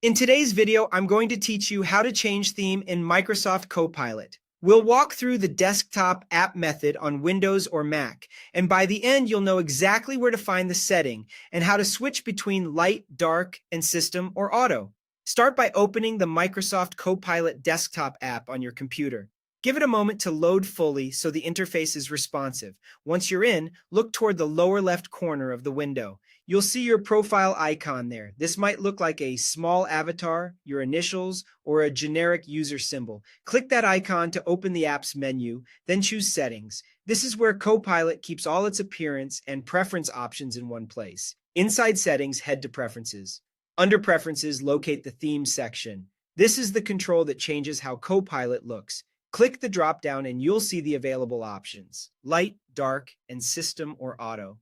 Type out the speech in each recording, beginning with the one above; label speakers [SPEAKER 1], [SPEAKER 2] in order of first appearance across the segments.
[SPEAKER 1] In today's video, I'm going to teach you how to change theme in Microsoft Copilot. We'll walk through the desktop app method on Windows or Mac, and by the end, you'll know exactly where to find the setting and how to switch between light, dark, and system or auto. Start by opening the Microsoft Copilot desktop app on your computer. Give it a moment to load fully so the interface is responsive. Once you're in, look toward the lower left corner of the window. You'll see your profile icon there. This might look like a small avatar, your initials, or a generic user symbol. Click that icon to open the app's menu, then choose Settings. This is where Copilot keeps all its appearance and preference options in one place. Inside Settings, head to Preferences. Under Preferences, locate the Themes section. This is the control that changes how Copilot looks. Click the drop-down and you'll see the available options: light, dark, and system or auto.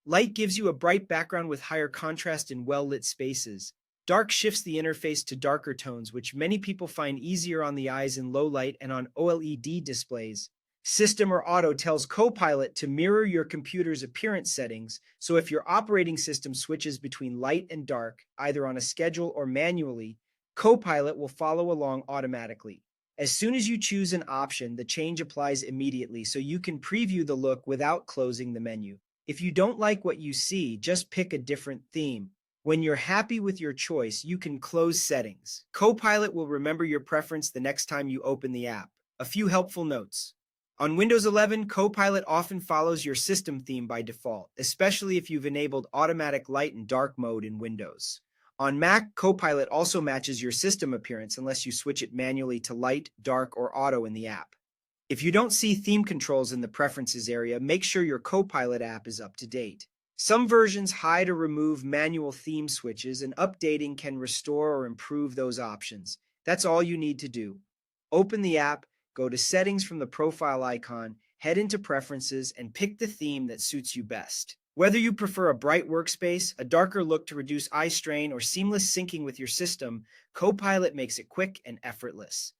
[SPEAKER 1] Light gives you a bright background with higher contrast in well-lit spaces. Dark shifts the interface to darker tones, which many people find easier on the eyes in low light and on OLED displays. System or auto tells Copilot to mirror your computer's appearance settings, so if your operating system switches between light and dark, either on a schedule or manually, Copilot will follow along automatically. As soon as you choose an option, the change applies immediately, so you can preview the look without closing the menu. If you don't like what you see, just pick a different theme. When you're happy with your choice, you can close Settings. Copilot will remember your preference the next time you open the app. A few helpful notes. On Windows 11, Copilot often follows your system theme by default, especially if you've enabled automatic light and dark mode in Windows. On Mac, Copilot also matches your system appearance unless you switch it manually to light, dark, or auto in the app. If you don't see theme controls in the Preferences area, make sure your Copilot app is up to date. Some versions hide or remove manual theme switches, and updating can restore or improve those options. That's all you need to do. Open the app, go to Settings from the profile icon, head into Preferences, and pick the theme that suits you best. Whether you prefer a bright workspace, a darker look to reduce eye strain, or seamless syncing with your system, Copilot makes it quick and effortless.